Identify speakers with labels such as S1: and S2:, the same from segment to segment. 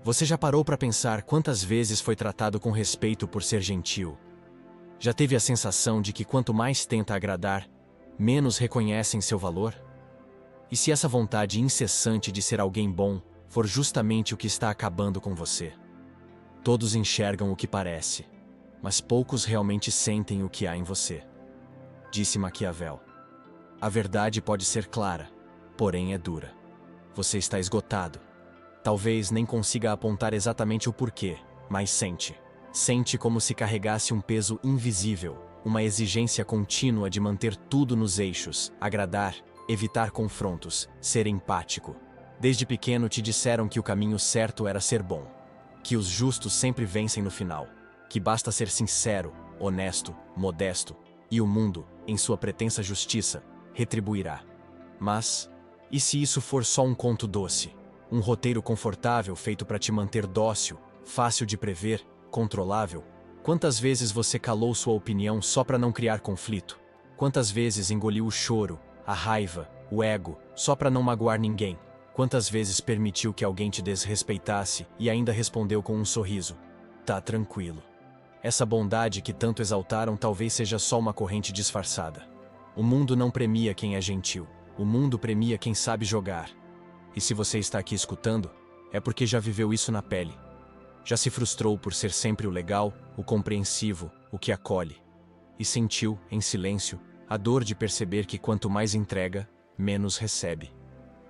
S1: Você já parou para pensar quantas vezes foi tratado com respeito por ser gentil? Já teve a sensação de que quanto mais tenta agradar, menos reconhecem seu valor? E se essa vontade incessante de ser alguém bom for justamente o que está acabando com você? Todos enxergam o que parece, mas poucos realmente sentem o que há em você. Disse Maquiavel. A verdade pode ser clara, porém é dura. Você está esgotado. Talvez nem consiga apontar exatamente o porquê, mas sente. Sente como se carregasse um peso invisível, uma exigência contínua de manter tudo nos eixos, agradar, evitar confrontos, ser empático. Desde pequeno te disseram que o caminho certo era ser bom, que os justos sempre vencem no final, que basta ser sincero, honesto, modesto, e o mundo, em sua pretensa justiça, retribuirá. Mas, e se isso for só um conto doce? Um roteiro confortável feito para te manter dócil, fácil de prever, controlável? Quantas vezes você calou sua opinião só para não criar conflito? Quantas vezes engoliu o choro, a raiva, o ego, só para não magoar ninguém? Quantas vezes permitiu que alguém te desrespeitasse e ainda respondeu com um sorriso? Tá tranquilo. Essa bondade que tanto exaltaram talvez seja só uma corrente disfarçada. O mundo não premia quem é gentil. O mundo premia quem sabe jogar. E se você está aqui escutando, é porque já viveu isso na pele. Já se frustrou por ser sempre o legal, o compreensivo, o que acolhe. E sentiu, em silêncio, a dor de perceber que quanto mais entrega, menos recebe.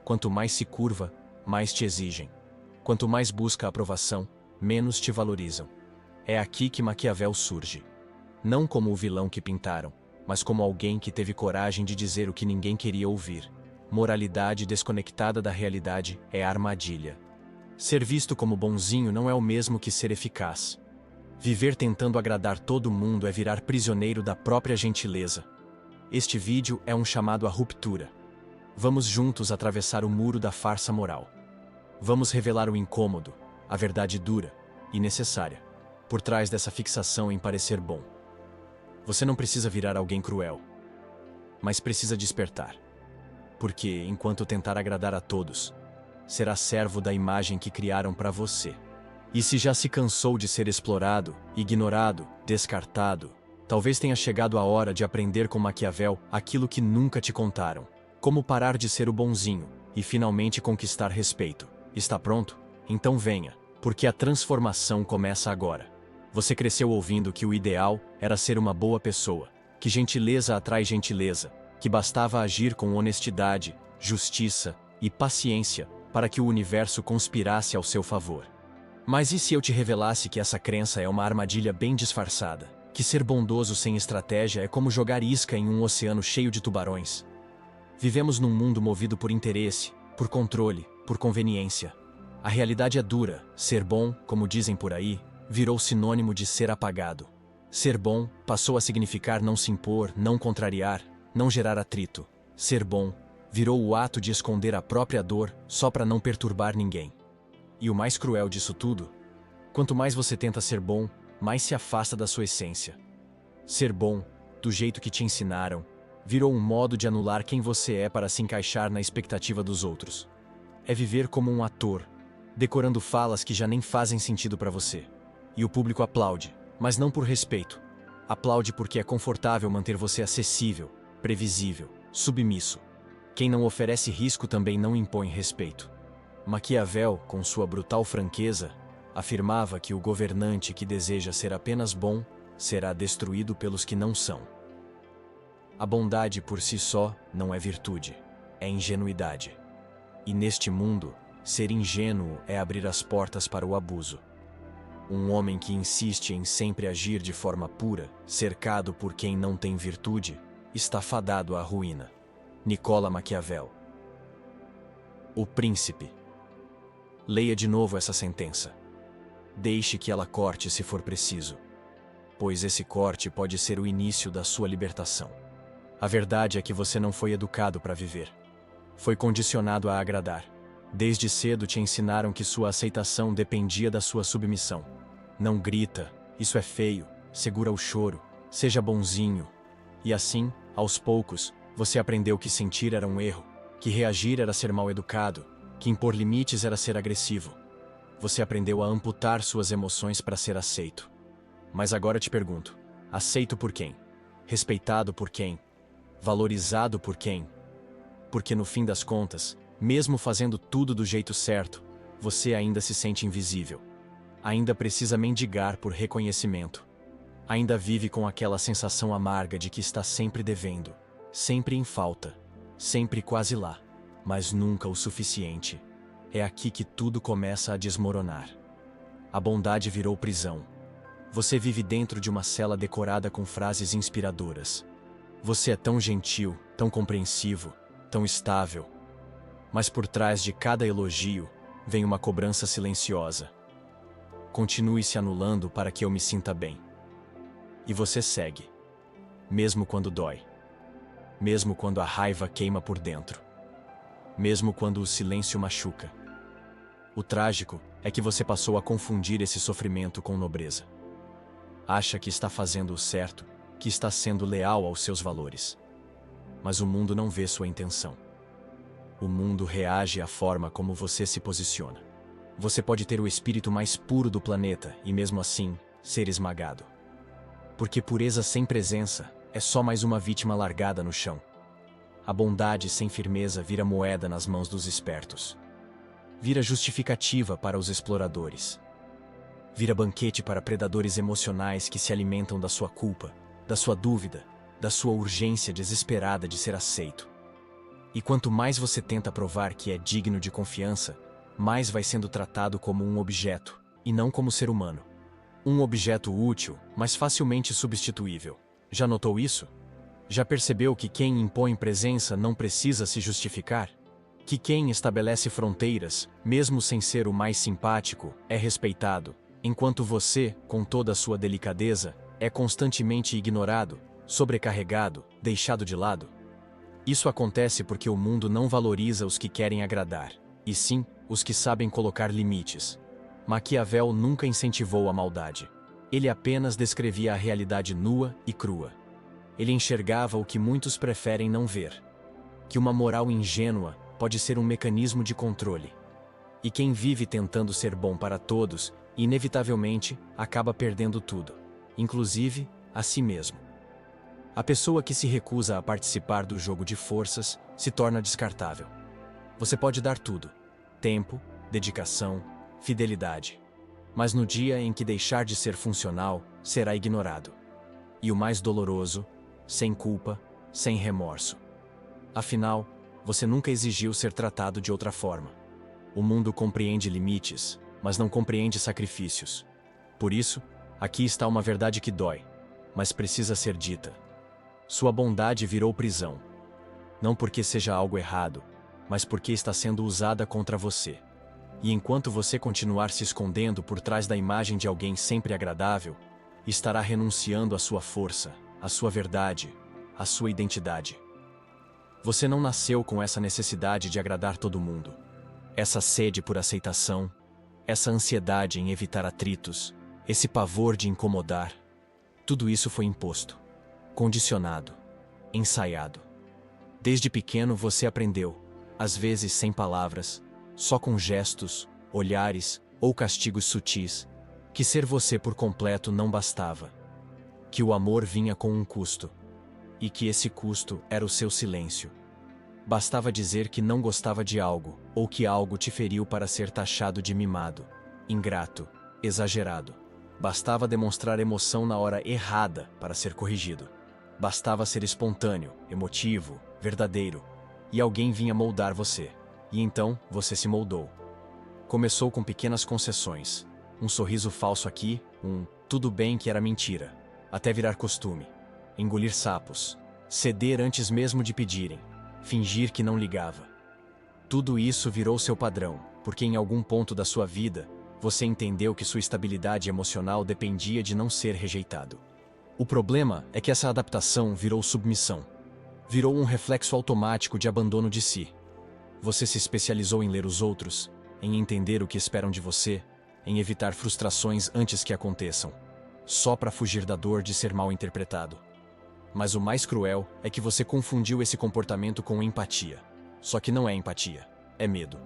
S1: Quanto mais se curva, mais te exigem. Quanto mais busca aprovação, menos te valorizam. É aqui que Maquiavel surge. Não como o vilão que pintaram, mas como alguém que teve coragem de dizer o que ninguém queria ouvir. Moralidade desconectada da realidade é armadilha. Ser visto como bonzinho não é o mesmo que ser eficaz. Viver tentando agradar todo mundo é virar prisioneiro da própria gentileza. Este vídeo é um chamado à ruptura. Vamos juntos atravessar o muro da farsa moral. Vamos revelar o incômodo, a verdade dura e necessária, por trás dessa fixação em parecer bom. Você não precisa virar alguém cruel, mas precisa despertar. Porque, enquanto tentar agradar a todos, será servo da imagem que criaram para você. E se já se cansou de ser explorado, ignorado, descartado, talvez tenha chegado a hora de aprender com Maquiavel aquilo que nunca te contaram. Como parar de ser o bonzinho e finalmente conquistar respeito. Está pronto? Então venha, porque a transformação começa agora. Você cresceu ouvindo que o ideal era ser uma boa pessoa, que gentileza atrai gentileza, que bastava agir com honestidade, justiça e paciência para que o universo conspirasse ao seu favor. Mas e se eu te revelasse que essa crença é uma armadilha bem disfarçada? Que ser bondoso sem estratégia é como jogar isca em um oceano cheio de tubarões? Vivemos num mundo movido por interesse, por controle, por conveniência. A realidade é dura. Ser bom, como dizem por aí, virou sinônimo de ser apagado. Ser bom passou a significar não se impor, não contrariar, não gerar atrito. Ser bom virou o ato de esconder a própria dor só para não perturbar ninguém. E o mais cruel disso tudo, quanto mais você tenta ser bom, mais se afasta da sua essência. Ser bom, do jeito que te ensinaram, virou um modo de anular quem você é para se encaixar na expectativa dos outros. É viver como um ator, decorando falas que já nem fazem sentido para você. E o público aplaude, mas não por respeito. Aplaude porque é confortável manter você acessível, previsível, submisso. Quem não oferece risco também não impõe respeito. Maquiavel, com sua brutal franqueza, afirmava que o governante que deseja ser apenas bom será destruído pelos que não são. A bondade por si só não é virtude, é ingenuidade. E neste mundo, ser ingênuo é abrir as portas para o abuso. Um homem que insiste em sempre agir de forma pura, cercado por quem não tem virtude, está fadado à ruína. Nicola Maquiavel. O Príncipe. Leia de novo essa sentença. Deixe que ela corte se for preciso, pois esse corte pode ser o início da sua libertação. A verdade é que você não foi educado para viver. Foi condicionado a agradar. Desde cedo te ensinaram que sua aceitação dependia da sua submissão. Não grita, isso é feio, segura o choro, seja bonzinho. E assim, aos poucos, você aprendeu que sentir era um erro, que reagir era ser mal educado, que impor limites era ser agressivo. Você aprendeu a amputar suas emoções para ser aceito. Mas agora te pergunto: aceito por quem? Respeitado por quem? Valorizado por quem? Porque no fim das contas, mesmo fazendo tudo do jeito certo, você ainda se sente invisível. Ainda precisa mendigar por reconhecimento. Ainda vive com aquela sensação amarga de que está sempre devendo, sempre em falta, sempre quase lá, mas nunca o suficiente. É aqui que tudo começa a desmoronar. A bondade virou prisão. Você vive dentro de uma cela decorada com frases inspiradoras. Você é tão gentil, tão compreensivo, tão estável. Mas por trás de cada elogio, vem uma cobrança silenciosa. Continue se anulando para que eu me sinta bem. E você segue. Mesmo quando dói. Mesmo quando a raiva queima por dentro. Mesmo quando o silêncio machuca. O trágico é que você passou a confundir esse sofrimento com nobreza. Acha que está fazendo o certo, que está sendo leal aos seus valores. Mas o mundo não vê sua intenção. O mundo reage à forma como você se posiciona. Você pode ter o espírito mais puro do planeta e, mesmo assim, ser esmagado. Porque pureza sem presença é só mais uma vítima largada no chão. A bondade sem firmeza vira moeda nas mãos dos espertos. Vira justificativa para os exploradores. Vira banquete para predadores emocionais que se alimentam da sua culpa, da sua dúvida, da sua urgência desesperada de ser aceito. E quanto mais você tenta provar que é digno de confiança, mais vai sendo tratado como um objeto, e não como ser humano. Um objeto útil, mas facilmente substituível. Já notou isso? Já percebeu que quem impõe presença não precisa se justificar? Que quem estabelece fronteiras, mesmo sem ser o mais simpático, é respeitado, enquanto você, com toda a sua delicadeza, é constantemente ignorado, sobrecarregado, deixado de lado? Isso acontece porque o mundo não valoriza os que querem agradar, e sim, os que sabem colocar limites. Maquiavel nunca incentivou a maldade. Ele apenas descrevia a realidade nua e crua. Ele enxergava o que muitos preferem não ver. Que uma moral ingênua pode ser um mecanismo de controle. E quem vive tentando ser bom para todos, inevitavelmente, acaba perdendo tudo, inclusive a si mesmo. A pessoa que se recusa a participar do jogo de forças se torna descartável. Você pode dar tudo: tempo, dedicação, fidelidade. Mas no dia em que deixar de ser funcional, será ignorado. E o mais doloroso, sem culpa, sem remorso. Afinal, você nunca exigiu ser tratado de outra forma. O mundo compreende limites, mas não compreende sacrifícios. Por isso, aqui está uma verdade que dói, mas precisa ser dita. Sua bondade virou prisão. Não porque seja algo errado, mas porque está sendo usada contra você. E enquanto você continuar se escondendo por trás da imagem de alguém sempre agradável, estará renunciando à sua força, à sua verdade, à sua identidade. Você não nasceu com essa necessidade de agradar todo mundo. Essa sede por aceitação, essa ansiedade em evitar atritos, esse pavor de incomodar. Tudo isso foi imposto, condicionado, ensaiado. Desde pequeno você aprendeu, às vezes sem palavras, só com gestos, olhares ou castigos sutis, que ser você por completo não bastava. Que o amor vinha com um custo. E que esse custo era o seu silêncio. Bastava dizer que não gostava de algo, ou que algo te feriu para ser taxado de mimado, ingrato, exagerado. Bastava demonstrar emoção na hora errada para ser corrigido. Bastava ser espontâneo, emotivo, verdadeiro, e alguém vinha moldar você. E então, você se moldou. Começou com pequenas concessões, um sorriso falso aqui, tudo bem que era mentira, até virar costume. Engolir sapos, ceder antes mesmo de pedirem, fingir que não ligava. Tudo isso virou seu padrão, porque em algum ponto da sua vida, você entendeu que sua estabilidade emocional dependia de não ser rejeitado. O problema é que essa adaptação virou submissão. Virou um reflexo automático de abandono de si. Você se especializou em ler os outros, em entender o que esperam de você, em evitar frustrações antes que aconteçam, só para fugir da dor de ser mal interpretado. Mas o mais cruel é que você confundiu esse comportamento com empatia. Só que não é empatia, é medo.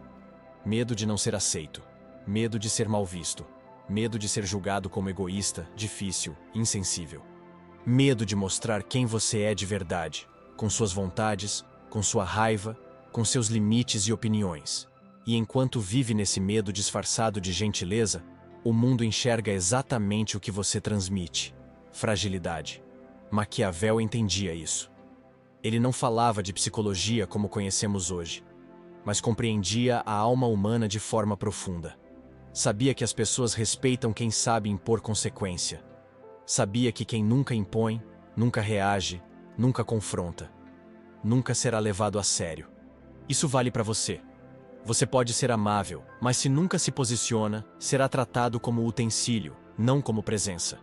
S1: Medo de não ser aceito. Medo de ser mal visto. Medo de ser julgado como egoísta, difícil, insensível. Medo de mostrar quem você é de verdade, com suas vontades, com sua raiva, com seus limites e opiniões. E enquanto vive nesse medo disfarçado de gentileza, o mundo enxerga exatamente o que você transmite: fragilidade. Maquiavel entendia isso. Ele não falava de psicologia como conhecemos hoje, mas compreendia a alma humana de forma profunda. Sabia que as pessoas respeitam quem sabe impor consequência. Sabia que quem nunca impõe, nunca reage, nunca confronta, nunca será levado a sério. Isso vale para você. Você pode ser amável, mas se nunca se posiciona, será tratado como utensílio, não como presença.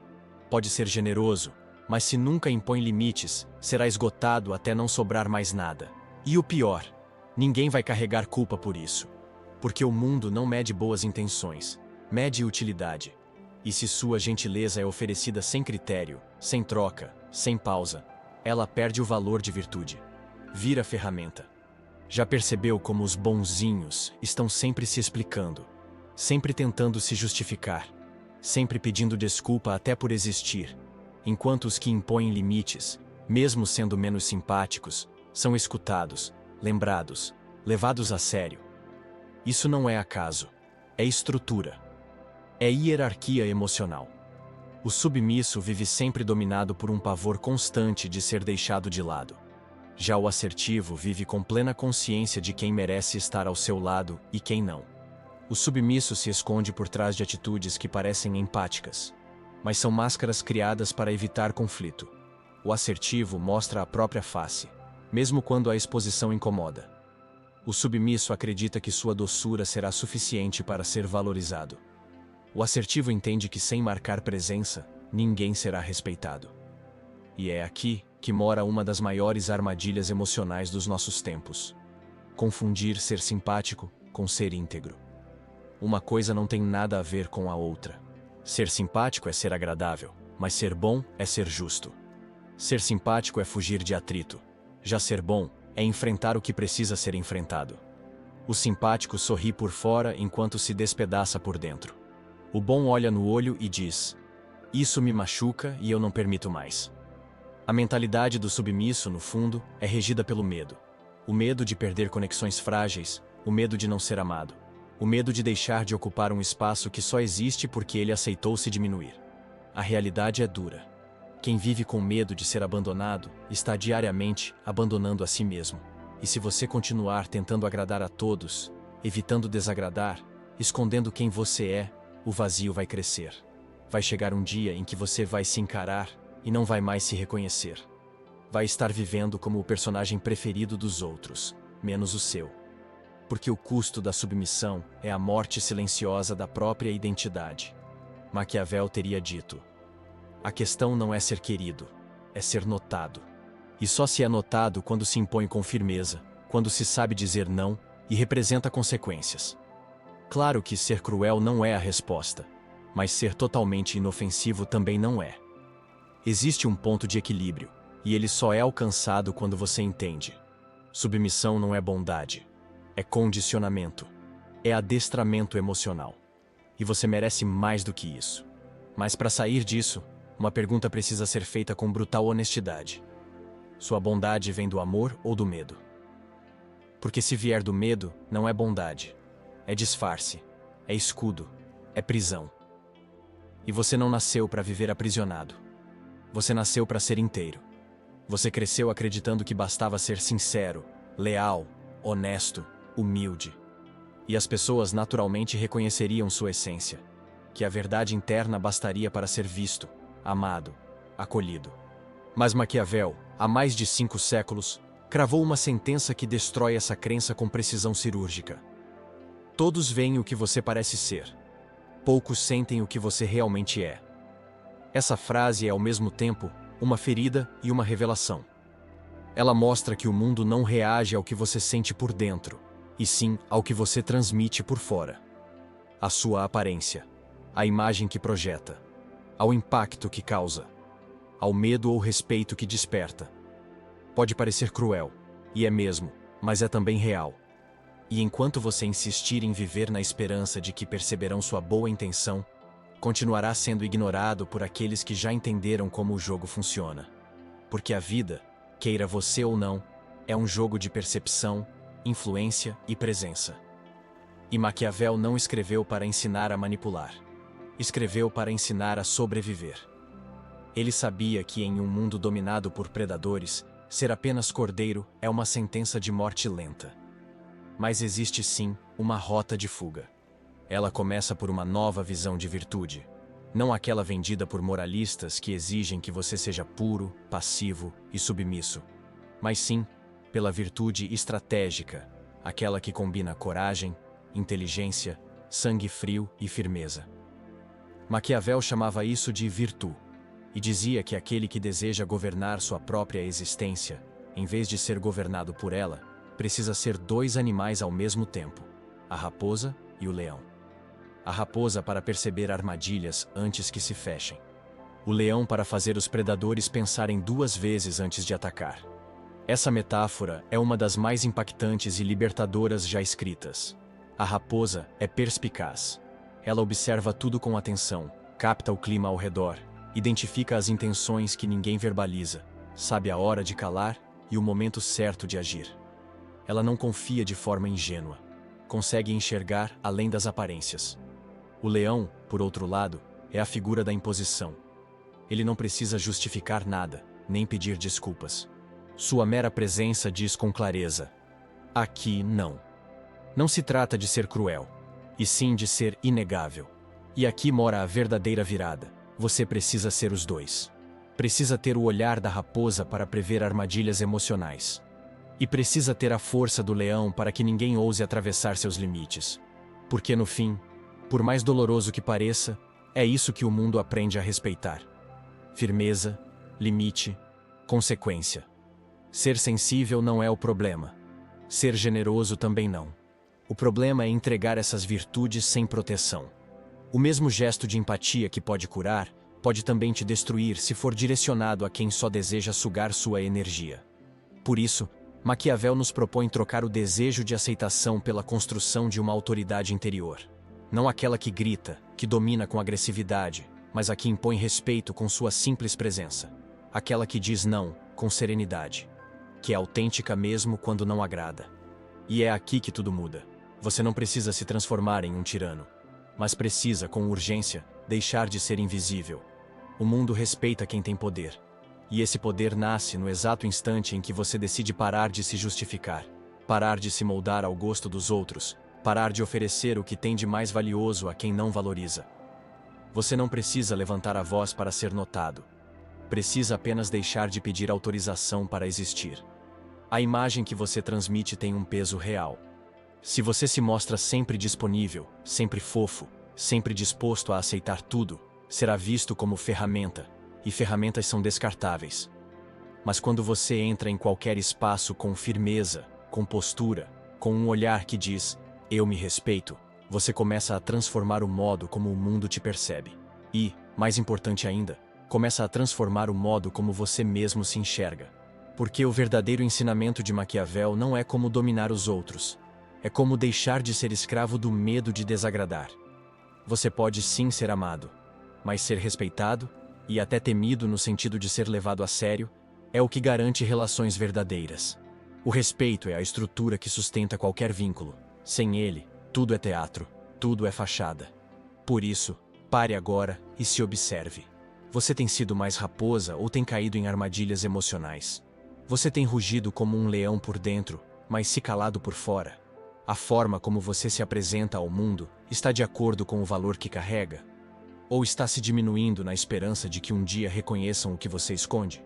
S1: Pode ser generoso, mas se nunca impõe limites, será esgotado até não sobrar mais nada. E o pior, ninguém vai carregar culpa por isso. Porque o mundo não mede boas intenções, mede utilidade. E se sua gentileza é oferecida sem critério, sem troca, sem pausa, ela perde o valor de virtude. Vira ferramenta. Já percebeu como os bonzinhos estão sempre se explicando, sempre tentando se justificar, sempre pedindo desculpa até por existir, enquanto os que impõem limites, mesmo sendo menos simpáticos, são escutados, lembrados, levados a sério. Isso não é acaso, é estrutura. É hierarquia emocional. O submisso vive sempre dominado por um pavor constante de ser deixado de lado. Já o assertivo vive com plena consciência de quem merece estar ao seu lado e quem não. O submisso se esconde por trás de atitudes que parecem empáticas, mas são máscaras criadas para evitar conflito. O assertivo mostra a própria face, mesmo quando a exposição incomoda. O submisso acredita que sua doçura será suficiente para ser valorizado. O assertivo entende que sem marcar presença, ninguém será respeitado. E é aqui que mora uma das maiores armadilhas emocionais dos nossos tempos: confundir ser simpático com ser íntegro. Uma coisa não tem nada a ver com a outra. Ser simpático é ser agradável, mas ser bom é ser justo. Ser simpático é fugir de atrito. Já ser bom é enfrentar o que precisa ser enfrentado. O simpático sorri por fora enquanto se despedaça por dentro. O bom olha no olho e diz: "Isso me machuca e eu não permito mais." A mentalidade do submisso, no fundo, é regida pelo medo. O medo de perder conexões frágeis, o medo de não ser amado, o medo de deixar de ocupar um espaço que só existe porque ele aceitou se diminuir. A realidade é dura. Quem vive com medo de ser abandonado está diariamente abandonando a si mesmo. E se você continuar tentando agradar a todos, evitando desagradar, escondendo quem você é, o vazio vai crescer. Vai chegar um dia em que você vai se encarar e não vai mais se reconhecer. Vai estar vivendo como o personagem preferido dos outros, menos o seu. Porque o custo da submissão é a morte silenciosa da própria identidade. Maquiavel teria dito: a questão não é ser querido, é ser notado. E só se é notado quando se impõe com firmeza, quando se sabe dizer não e representa consequências. Claro que ser cruel não é a resposta, mas ser totalmente inofensivo também não é. Existe um ponto de equilíbrio, e ele só é alcançado quando você entende. Submissão não é bondade, é condicionamento, é adestramento emocional. E você merece mais do que isso. Mas para sair disso, uma pergunta precisa ser feita com brutal honestidade. Sua bondade vem do amor ou do medo? Porque se vier do medo, não é bondade. É disfarce, é escudo, é prisão. E você não nasceu para viver aprisionado. Você nasceu para ser inteiro. Você cresceu acreditando que bastava ser sincero, leal, honesto, humilde. E as pessoas naturalmente reconheceriam sua essência, que a verdade interna bastaria para ser visto, amado, acolhido. Mas Maquiavel, há mais de 5 séculos, cravou uma sentença que destrói essa crença com precisão cirúrgica. Todos veem o que você parece ser. Poucos sentem o que você realmente é. Essa frase é ao mesmo tempo uma ferida e uma revelação. Ela mostra que o mundo não reage ao que você sente por dentro, e sim ao que você transmite por fora. A sua aparência, a imagem que projeta, ao impacto que causa, ao medo ou respeito que desperta. Pode parecer cruel, e é mesmo, mas é também real. E enquanto você insistir em viver na esperança de que perceberão sua boa intenção, continuará sendo ignorado por aqueles que já entenderam como o jogo funciona. Porque a vida, queira você ou não, é um jogo de percepção, influência e presença. E Maquiavel não escreveu para ensinar a manipular. Escreveu para ensinar a sobreviver. Ele sabia que em um mundo dominado por predadores, ser apenas cordeiro é uma sentença de morte lenta. Mas existe sim uma rota de fuga. Ela começa por uma nova visão de virtude, não aquela vendida por moralistas que exigem que você seja puro, passivo e submisso, mas sim pela virtude estratégica, aquela que combina coragem, inteligência, sangue frio e firmeza. Maquiavel chamava isso de virtude, e dizia que aquele que deseja governar sua própria existência, em vez de ser governado por ela, precisa ser dois animais ao mesmo tempo, a raposa e o leão. A raposa para perceber armadilhas antes que se fechem. O leão para fazer os predadores pensarem duas vezes antes de atacar. Essa metáfora é uma das mais impactantes e libertadoras já escritas. A raposa é perspicaz. Ela observa tudo com atenção, capta o clima ao redor, identifica as intenções que ninguém verbaliza, sabe a hora de calar e o momento certo de agir. Ela não confia de forma ingênua. Consegue enxergar além das aparências. O leão, por outro lado, é a figura da imposição. Ele não precisa justificar nada, nem pedir desculpas. Sua mera presença diz com clareza: aqui não. Não se trata de ser cruel, e sim de ser inegável. E aqui mora a verdadeira virada. Você precisa ser os dois. Precisa ter o olhar da raposa para prever armadilhas emocionais. E precisa ter a força do leão para que ninguém ouse atravessar seus limites. Porque no fim, por mais doloroso que pareça, é isso que o mundo aprende a respeitar. Firmeza, limite, consequência. Ser sensível não é o problema. Ser generoso também não. O problema é entregar essas virtudes sem proteção. O mesmo gesto de empatia que pode curar, pode também te destruir se for direcionado a quem só deseja sugar sua energia. Por isso, Maquiavel nos propõe trocar o desejo de aceitação pela construção de uma autoridade interior. Não aquela que grita, que domina com agressividade, mas a que impõe respeito com sua simples presença. Aquela que diz não, com serenidade. Que é autêntica mesmo quando não agrada. E é aqui que tudo muda. Você não precisa se transformar em um tirano, mas precisa, com urgência, deixar de ser invisível. O mundo respeita quem tem poder. E esse poder nasce no exato instante em que você decide parar de se justificar, parar de se moldar ao gosto dos outros, parar de oferecer o que tem de mais valioso a quem não valoriza. Você não precisa levantar a voz para ser notado. Precisa apenas deixar de pedir autorização para existir. A imagem que você transmite tem um peso real. Se você se mostra sempre disponível, sempre fofo, sempre disposto a aceitar tudo, será visto como ferramenta, e ferramentas são descartáveis. Mas quando você entra em qualquer espaço com firmeza, com postura, com um olhar que diz, eu me respeito, você começa a transformar o modo como o mundo te percebe. E, mais importante ainda, começa a transformar o modo como você mesmo se enxerga. Porque o verdadeiro ensinamento de Maquiavel não é como dominar os outros. É como deixar de ser escravo do medo de desagradar. Você pode sim ser amado, mas ser respeitado, e até temido no sentido de ser levado a sério, é o que garante relações verdadeiras. O respeito é a estrutura que sustenta qualquer vínculo. Sem ele, tudo é teatro, tudo é fachada. Por isso, pare agora e se observe. Você tem sido mais raposa ou tem caído em armadilhas emocionais? Você tem rugido como um leão por dentro, mas se calado por fora? A forma como você se apresenta ao mundo está de acordo com o valor que carrega? Ou está se diminuindo na esperança de que um dia reconheçam o que você esconde?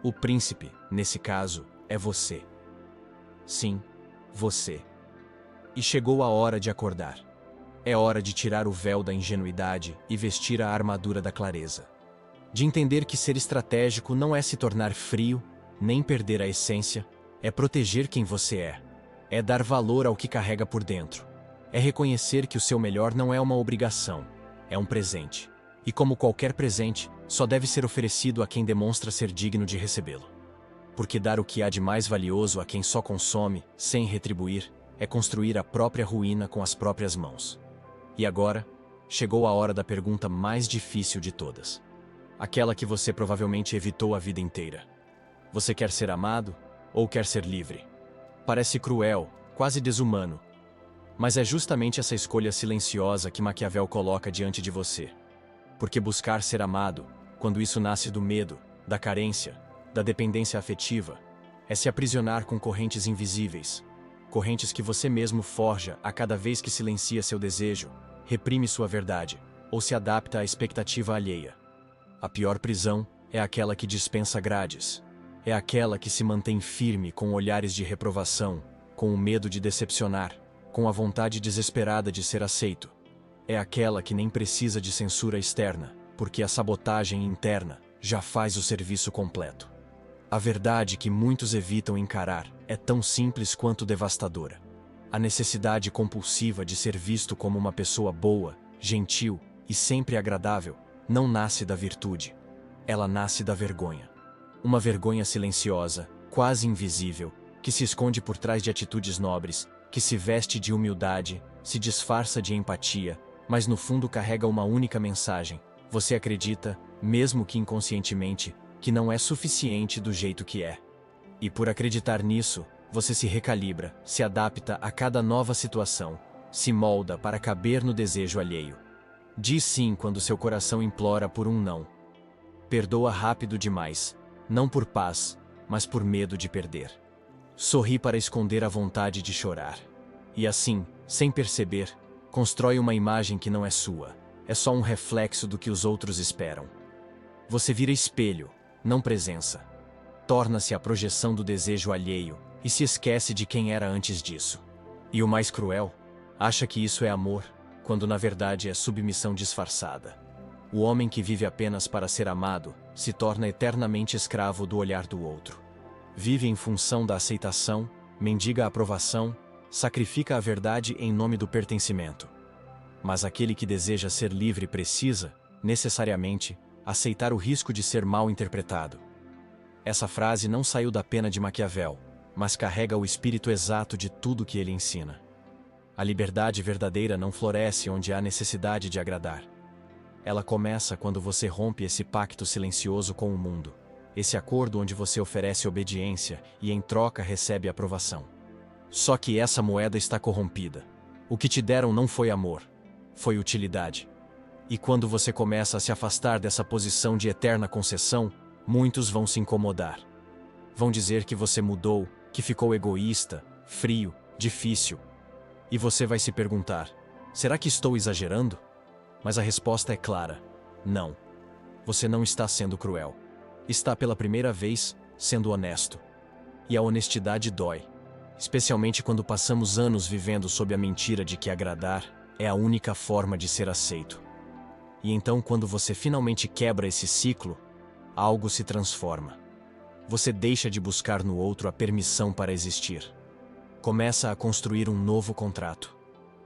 S1: O príncipe, nesse caso, é você. Sim, você. E chegou a hora de acordar. É hora de tirar o véu da ingenuidade e vestir a armadura da clareza. De entender que ser estratégico não é se tornar frio, nem perder a essência, é proteger quem você é. É dar valor ao que carrega por dentro. É reconhecer que o seu melhor não é uma obrigação, é um presente. E como qualquer presente, só deve ser oferecido a quem demonstra ser digno de recebê-lo. Porque dar o que há de mais valioso a quem só consome, sem retribuir, é construir a própria ruína com as próprias mãos. E agora, chegou a hora da pergunta mais difícil de todas. Aquela que você provavelmente evitou a vida inteira. Você quer ser amado ou quer ser livre? Parece cruel, quase desumano. Mas é justamente essa escolha silenciosa que Maquiavel coloca diante de você. Porque buscar ser amado, quando isso nasce do medo, da carência, da dependência afetiva, é se aprisionar com correntes invisíveis, correntes que você mesmo forja a cada vez que silencia seu desejo, reprime sua verdade, ou se adapta à expectativa alheia. A pior prisão é aquela que dispensa grades. É aquela que se mantém firme com olhares de reprovação, com o medo de decepcionar, com a vontade desesperada de ser aceito. É aquela que nem precisa de censura externa, porque a sabotagem interna já faz o serviço completo. A verdade que muitos evitam encarar é tão simples quanto devastadora. A necessidade compulsiva de ser visto como uma pessoa boa, gentil e sempre agradável não nasce da virtude. Ela nasce da vergonha. Uma vergonha silenciosa, quase invisível, que se esconde por trás de atitudes nobres, que se veste de humildade, se disfarça de empatia, mas no fundo carrega uma única mensagem. Você acredita, mesmo que inconscientemente, que não é suficiente do jeito que é. E por acreditar nisso, você se recalibra, se adapta a cada nova situação, se molda para caber no desejo alheio. Diz sim quando seu coração implora por um não. Perdoa rápido demais, não por paz, mas por medo de perder. Sorri para esconder a vontade de chorar. E assim, sem perceber, constrói uma imagem que não é sua. É só um reflexo do que os outros esperam. Você vira espelho, não presença. Torna-se a projeção do desejo alheio e se esquece de quem era antes disso. E o mais cruel, acha que isso é amor, quando na verdade é submissão disfarçada. O homem que vive apenas para ser amado se torna eternamente escravo do olhar do outro. Vive em função da aceitação, mendiga a aprovação, sacrifica a verdade em nome do pertencimento. Mas aquele que deseja ser livre precisa, necessariamente, aceitar o risco de ser mal interpretado. Essa frase não saiu da pena de Maquiavel, mas carrega o espírito exato de tudo que ele ensina. A liberdade verdadeira não floresce onde há necessidade de agradar. Ela começa quando você rompe esse pacto silencioso com o mundo, esse acordo onde você oferece obediência e em troca recebe aprovação. Só que essa moeda está corrompida. O que te deram não foi amor, foi utilidade. E quando você começa a se afastar dessa posição de eterna concessão, muitos vão se incomodar. Vão dizer que você mudou, que ficou egoísta, frio, difícil. E você vai se perguntar: será que estou exagerando? Mas a resposta é clara: não. Você não está sendo cruel. Está pela primeira vez sendo honesto. E a honestidade dói. Especialmente quando passamos anos vivendo sob a mentira de que agradar é a única forma de ser aceito. E então, quando você finalmente quebra esse ciclo, algo se transforma. Você deixa de buscar no outro a permissão para existir. Começa a construir um novo contrato.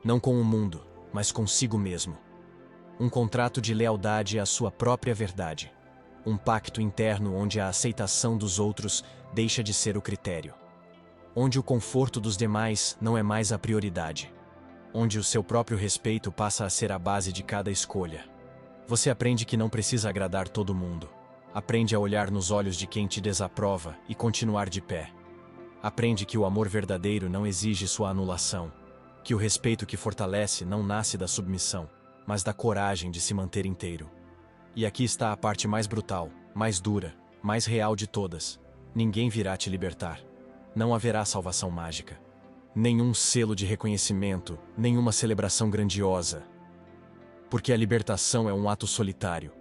S1: Não com o mundo, mas consigo mesmo. Um contrato de lealdade à sua própria verdade. Um pacto interno onde a aceitação dos outros deixa de ser o critério. Onde o conforto dos demais não é mais a prioridade. Onde o seu próprio respeito passa a ser a base de cada escolha. Você aprende que não precisa agradar todo mundo. Aprende a olhar nos olhos de quem te desaprova e continuar de pé. Aprende que o amor verdadeiro não exige sua anulação. Que o respeito que fortalece não nasce da submissão, mas da coragem de se manter inteiro. E aqui está a parte mais brutal, mais dura, mais real de todas. Ninguém virá te libertar. Não haverá salvação mágica. Nenhum selo de reconhecimento, nenhuma celebração grandiosa. Porque a libertação é um ato solitário.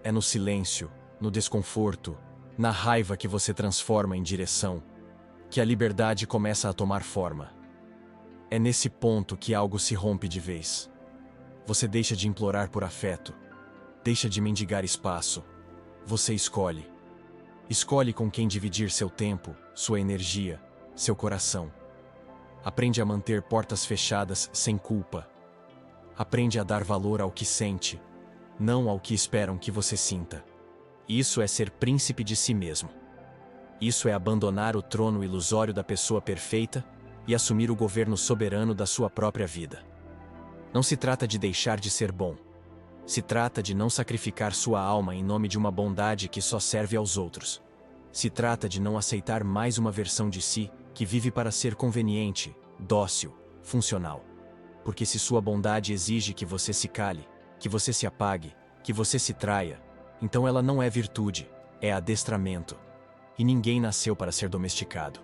S1: É no silêncio, no desconforto, na raiva que você transforma em direção, que a liberdade começa a tomar forma. É nesse ponto que algo se rompe de vez. Você deixa de implorar por afeto, deixa de mendigar espaço. Você escolhe. Escolhe com quem dividir seu tempo, sua energia, seu coração. Aprende a manter portas fechadas sem culpa. Aprende a dar valor ao que sente, não ao que esperam que você sinta. Isso é ser príncipe de si mesmo. Isso é abandonar o trono ilusório da pessoa perfeita, e assumir o governo soberano da sua própria vida. Não se trata de deixar de ser bom. Se trata de não sacrificar sua alma em nome de uma bondade que só serve aos outros. Se trata de não aceitar mais uma versão de si que vive para ser conveniente, dócil, funcional. Porque se sua bondade exige que você se cale, que você se apague, que você se traia, então ela não é virtude, é adestramento. E ninguém nasceu para ser domesticado.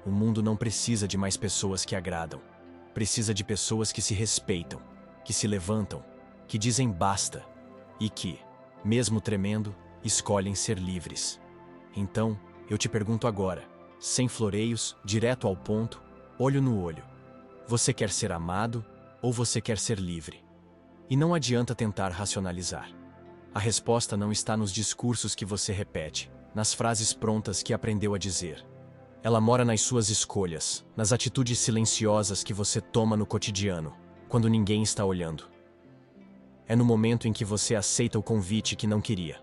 S1: O mundo não precisa de mais pessoas que agradam. Precisa de pessoas que se respeitam, que se levantam, que dizem basta e que, mesmo tremendo, escolhem ser livres. Então, eu te pergunto agora, sem floreios, direto ao ponto, olho no olho. Você quer ser amado ou você quer ser livre? E não adianta tentar racionalizar. A resposta não está nos discursos que você repete, nas frases prontas que aprendeu a dizer. Ela mora nas suas escolhas, nas atitudes silenciosas que você toma no cotidiano, quando ninguém está olhando. É no momento em que você aceita o convite que não queria,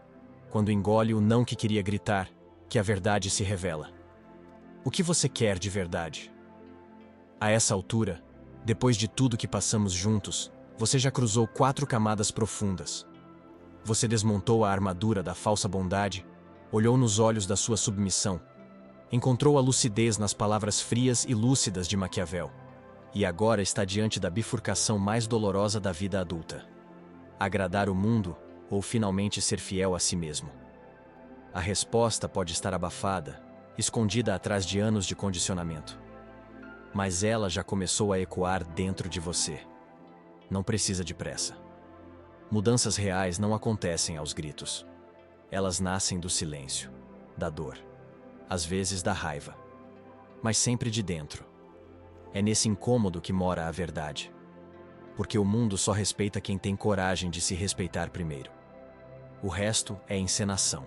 S1: quando engole o não que queria gritar, que a verdade se revela. O que você quer de verdade? A essa altura, depois de tudo que passamos juntos, você já cruzou 4 camadas profundas. Você desmontou a armadura da falsa bondade, olhou nos olhos da sua submissão, encontrou a lucidez nas palavras frias e lúcidas de Maquiavel, e agora está diante da bifurcação mais dolorosa da vida adulta. Agradar o mundo ou finalmente ser fiel a si mesmo? A resposta pode estar abafada, escondida atrás de anos de condicionamento. Mas ela já começou a ecoar dentro de você. Não precisa de pressa. Mudanças reais não acontecem aos gritos. Elas nascem do silêncio, da dor, às vezes da raiva, mas sempre de dentro. É nesse incômodo que mora a verdade. Porque o mundo só respeita quem tem coragem de se respeitar primeiro. O resto é encenação.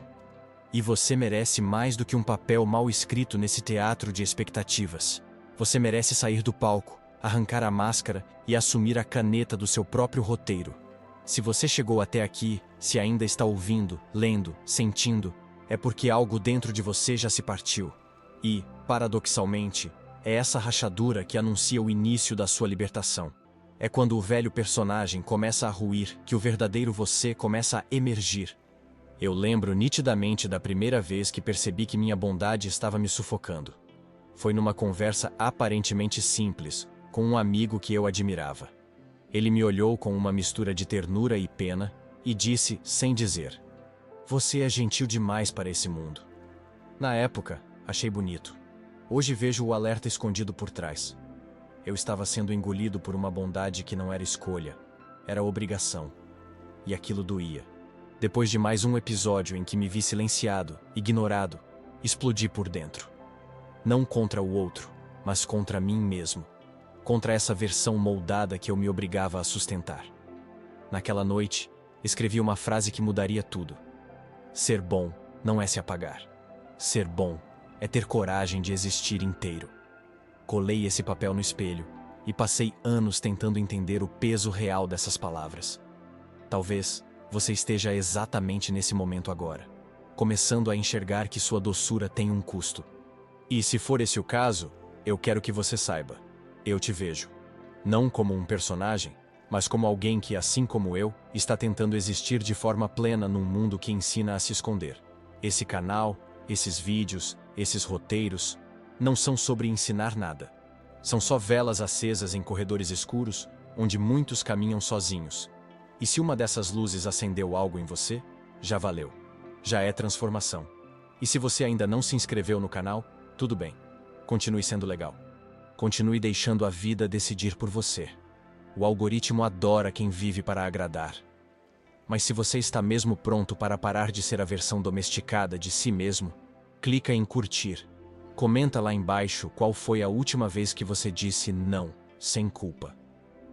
S1: E você merece mais do que um papel mal escrito nesse teatro de expectativas. Você merece sair do palco, arrancar a máscara e assumir a caneta do seu próprio roteiro. Se você chegou até aqui, se ainda está ouvindo, lendo, sentindo, é porque algo dentro de você já se partiu. E, paradoxalmente, é essa rachadura que anuncia o início da sua libertação. É quando o velho personagem começa a ruir que o verdadeiro você começa a emergir. Eu lembro nitidamente da primeira vez que percebi que minha bondade estava me sufocando. Foi numa conversa aparentemente simples, com um amigo que eu admirava. Ele me olhou com uma mistura de ternura e pena e disse, sem dizer: "Você é gentil demais para esse mundo." Na época, achei bonito. Hoje vejo o alerta escondido por trás. Eu estava sendo engolido por uma bondade que não era escolha, era obrigação. E aquilo doía. Depois de mais um episódio em que me vi silenciado, ignorado, explodi por dentro. Não contra o outro, mas contra mim mesmo. Contra essa versão moldada que eu me obrigava a sustentar. Naquela noite, escrevi uma frase que mudaria tudo. Ser bom não é se apagar. Ser bom é ter coragem de existir inteiro. Colei esse papel no espelho e passei anos tentando entender o peso real dessas palavras. Talvez você esteja exatamente nesse momento agora, começando a enxergar que sua doçura tem um custo. E se for esse o caso, eu quero que você saiba. Eu te vejo. Não como um personagem, mas como alguém que, assim como eu, está tentando existir de forma plena num mundo que ensina a se esconder. Esse canal, esses vídeos, esses roteiros, não são sobre ensinar nada. São só velas acesas em corredores escuros, onde muitos caminham sozinhos. E se uma dessas luzes acendeu algo em você, já valeu. Já é transformação. E se você ainda não se inscreveu no canal, tudo bem. Continue sendo legal. Continue deixando a vida decidir por você. O algoritmo adora quem vive para agradar. Mas se você está mesmo pronto para parar de ser a versão domesticada de si mesmo, clica em curtir. Comenta lá embaixo qual foi a última vez que você disse não, sem culpa.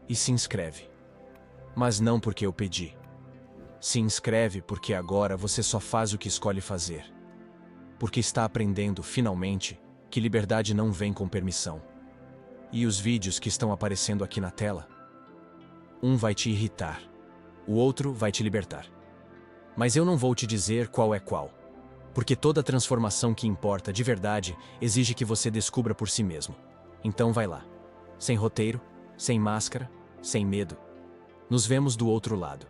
S1: E se inscreve. Mas não porque eu pedi. Se inscreve porque agora você só faz o que escolhe fazer. Porque está aprendendo, finalmente, que liberdade não vem com permissão. E os vídeos que estão aparecendo aqui na tela? Um vai te irritar. O outro vai te libertar. Mas eu não vou te dizer qual é qual. Porque toda transformação que importa de verdade exige que você descubra por si mesmo. Então vai lá. Sem roteiro, sem máscara, sem medo. Nos vemos do outro lado.